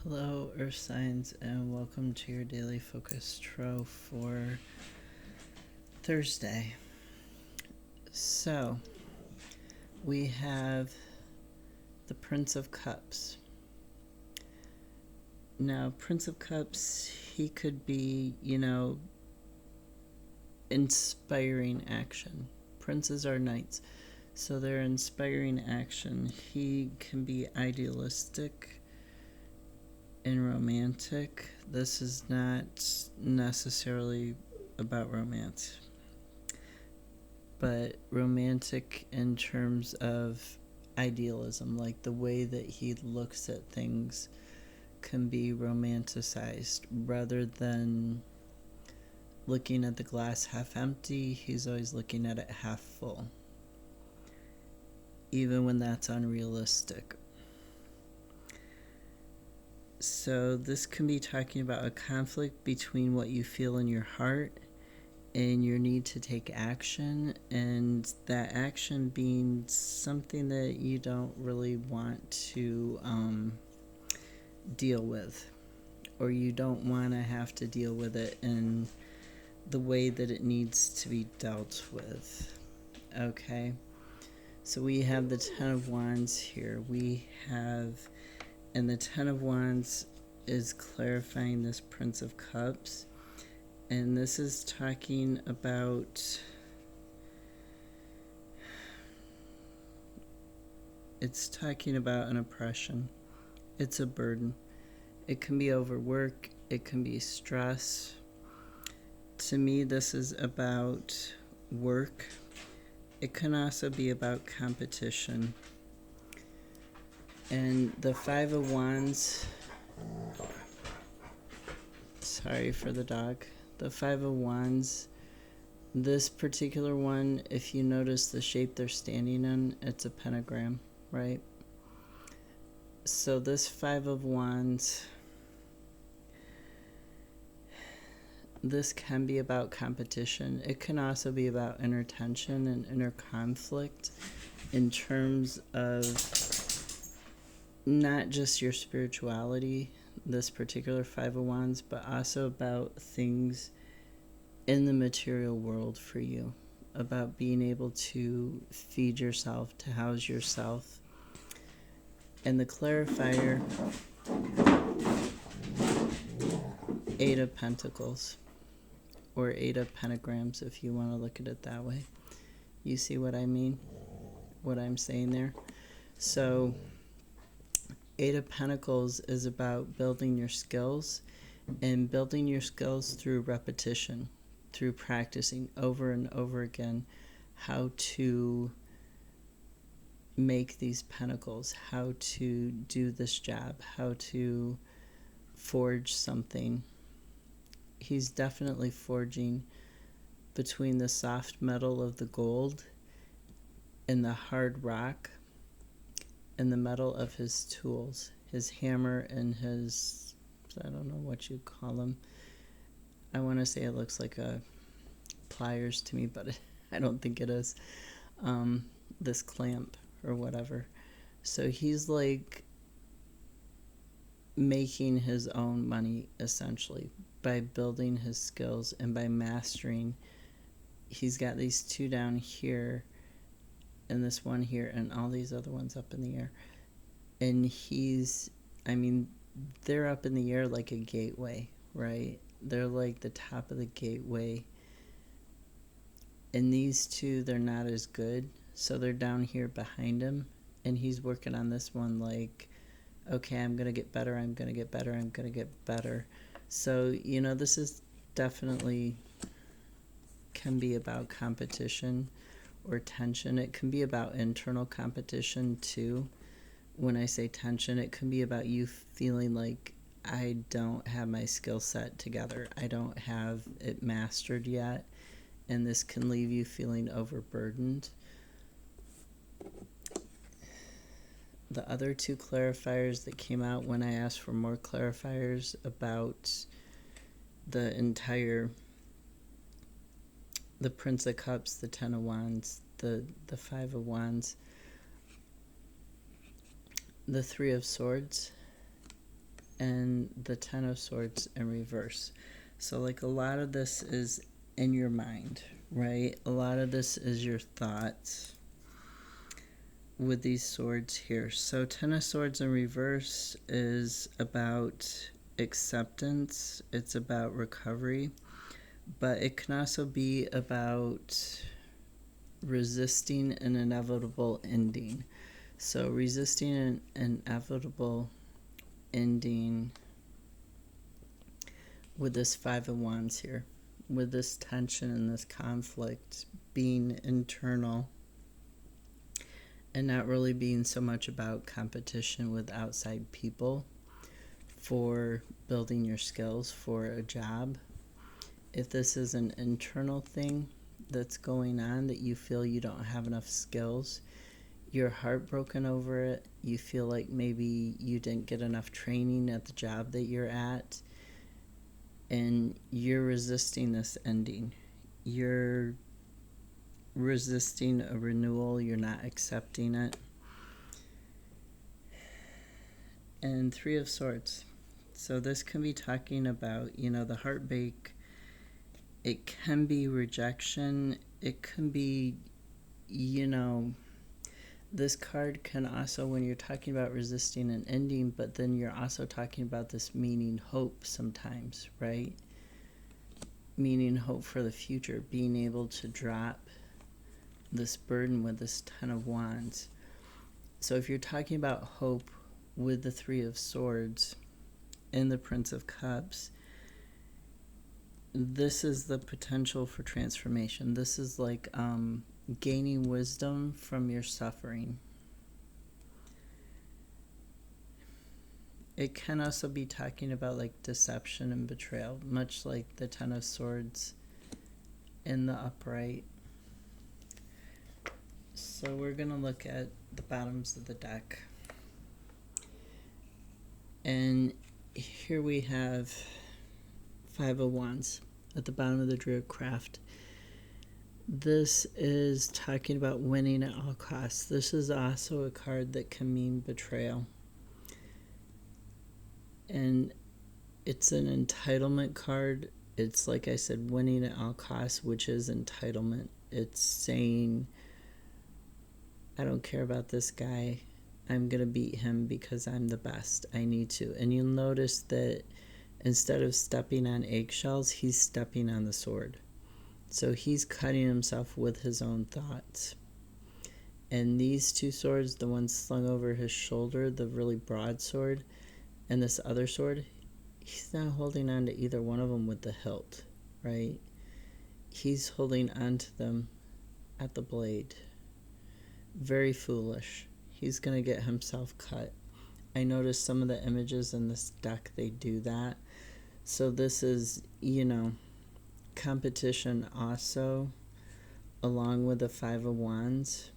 Hello, Earth Signs, and welcome to your daily focus tarot for Thursday. So, we have the Prince of Cups. Now, Prince of Cups, he could be, inspiring action. Princes are knights, so they're inspiring action. He can be idealistic and romantic. This is not necessarily about romance, but romantic in terms of idealism, like the way that he looks at things can be romanticized rather than looking at the glass half empty. He's always looking at it half full, even when that's unrealistic. So this can be talking about a conflict between what you feel in your heart and your need to take action, and that action being something that you don't really want to deal with, or you don't want to have to deal with it in the way that it needs to be dealt with. Okay, so we have the Ten of Wands here. And the Ten of Wands is clarifying this Prince of Cups. And this is talking about, it's talking about an oppression. It's a burden. It can be overwork. It can be stress. To me, this is about work. It can also be about competition. And the Five of Wands, sorry for the dog. The Five of Wands, this particular one, if you notice the shape they're standing in, it's a pentagram, right? So this Five of Wands, this can be about competition. It can also be about inner tension and inner conflict in terms of not just your spirituality, this particular Five of Wands, but also about things in the material world for you, about being able to feed yourself, to house yourself. And the clarifier, Eight of Pentacles, or Eight of Pentagrams, if you want to look at it that way. You see what I mean? What I'm saying there? So Eight of Pentacles is about building your skills, and building your skills through repetition, through practicing over and over again how to make these pentacles, how to do this job, how to forge something. He's definitely forging between the soft metal of the gold and the hard rock and the metal of his tools, his hammer and his, I don't know what you call them. I want to say it looks like a pliers to me, but I don't think it is. This clamp or whatever. So he's like making his own money essentially by building his skills and by mastering. He's got these two down here and this one here and all these other ones up in the air. And they're up in the air like a gateway, right? They're like the top of the gateway. And these two, they're not as good. So they're down here behind him. And he's working on this one like, okay, I'm going to get better, I'm going to get better, I'm going to get better. So, this is definitely can be about competition or tension. It can be about internal competition too. When I say tension, it can be about you feeling like I don't have my skill set together. I don't have it mastered yet. And this can leave you feeling overburdened. The other two clarifiers that came out when I asked for more clarifiers about the Prince of Cups, the Ten of Wands, the Five of Wands, the Three of Swords, and the Ten of Swords in reverse. So, like, a lot of this is in your mind, right? A lot of this is your thoughts with these swords here. So, Ten of Swords in reverse is about acceptance, it's about recovery, but it can also be about resisting an inevitable ending. So, resisting an inevitable ending with this Five of Wands here, with this tension and this conflict being internal and not really being so much about competition with outside people for building your skills for a job. If this is an internal thing that's going on, that you feel you don't have enough skills, you're heartbroken over it, you feel like maybe you didn't get enough training at the job that you're at, and you're resisting this ending. You're resisting a renewal, you're not accepting it. And Three of Swords. So this can be talking about, the heartbreak. It can be rejection. It can be, this card can also, when you're talking about resisting an ending, but then you're also talking about this meaning hope sometimes, right? Meaning hope for the future, being able to drop this burden with this Ten of Wands. So if you're talking about hope with the Three of Swords and the Prince of Cups, this is the potential for transformation. This is like gaining wisdom from your suffering. It can also be talking about like deception and betrayal, much like the Ten of Swords in the upright. So we're going to look at the bottoms of the deck. And here we have Five of Wands at the bottom of the Druid Craft. This is talking about winning at all costs. This is also a card that can mean betrayal. And it's an entitlement card. It's, like I said, winning at all costs, which is entitlement. It's saying, I don't care about this guy. I'm going to beat him because I'm the best. I need to. And you'll notice that instead of stepping on eggshells, he's stepping on the sword. So he's cutting himself with his own thoughts. And these two swords, the one slung over his shoulder, the really broad sword, and this other sword, he's not holding on to either one of them with the hilt, right? He's holding on to them at the blade. Very foolish. He's going to get himself cut. I noticed some of the images in this deck, they do that. So this is, competition also, along with the Five of Wands,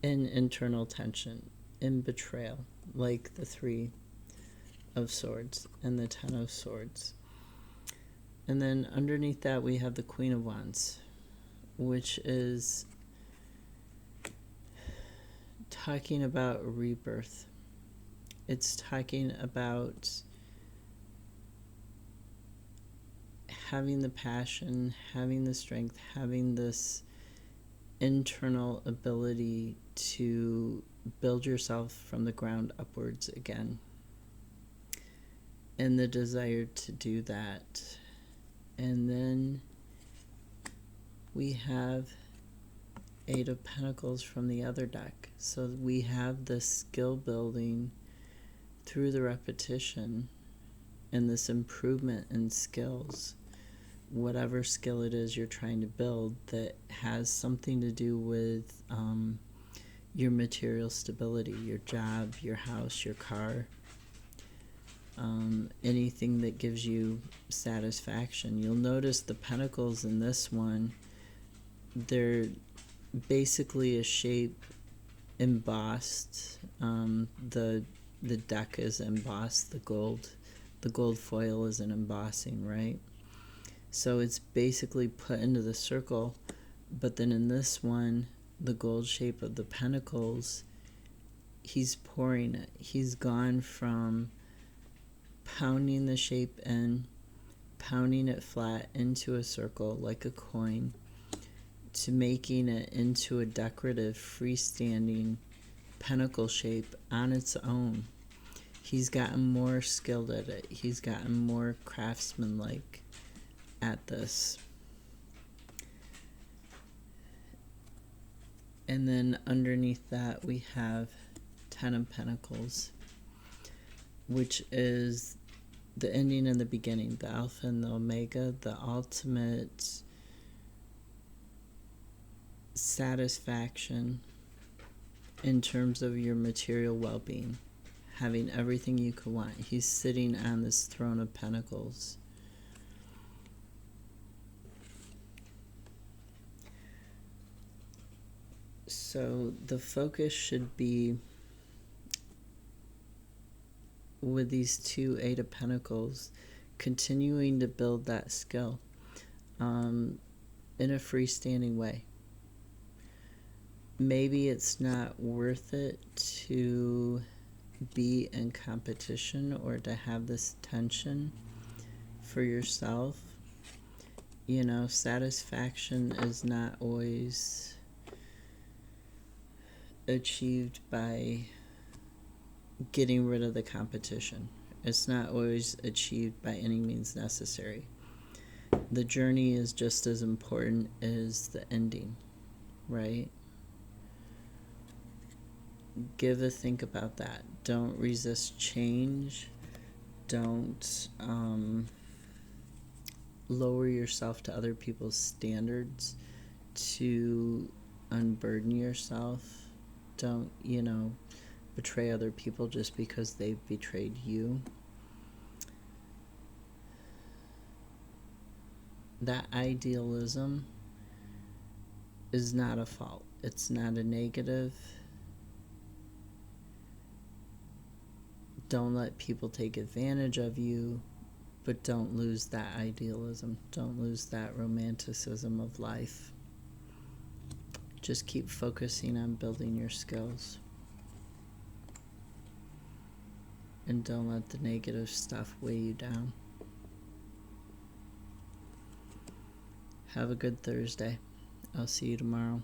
in internal tension, in betrayal, like the Three of Swords and the Ten of Swords. And then underneath that we have the Queen of Wands, which is talking about rebirth. It's talking about having the passion, having the strength, having this internal ability to build yourself from the ground upwards again. And the desire to do that. And then we have Eight of Pentacles from the other deck. So we have the skill building through the repetition and this improvement in skills. Whatever skill it is you're trying to build that has something to do with your material stability, your job, your house, your car, anything that gives you satisfaction. You'll notice the pentacles in this one, they're basically a shape embossed. The deck is embossed. The gold foil is an embossing, right? So it's basically put into the circle, but then in this one, the gold shape of the pentacles, he's pouring it. He's gone from pounding the shape in, pounding it flat into a circle like a coin, to making it into a decorative freestanding pentacle shape on its own. He's gotten more skilled at it. He's gotten more craftsmanlike at this. And then underneath that we have Ten of Pentacles, which is the ending and the beginning, the Alpha and the Omega, the ultimate satisfaction in terms of your material well-being, having everything you could want. He's sitting on this throne of pentacles. So the focus should be with these two Eight of Pentacles, continuing to build that skill in a freestanding way. Maybe it's not worth it to be in competition or to have this tension for yourself. You know, satisfaction is not always achieved by getting rid of the competition. It's not always achieved by any means necessary. The journey is just as important as the ending, right? Give a think about that. Don't resist change. Don't lower yourself to other people's standards to unburden yourself. Don't, betray other people just because they've betrayed you. That idealism is not a fault. It's not a negative. Don't let people take advantage of you, but don't lose that idealism. Don't lose that romanticism of life. Just keep focusing on building your skills. And don't let the negative stuff weigh you down. Have a good Thursday. I'll see you tomorrow.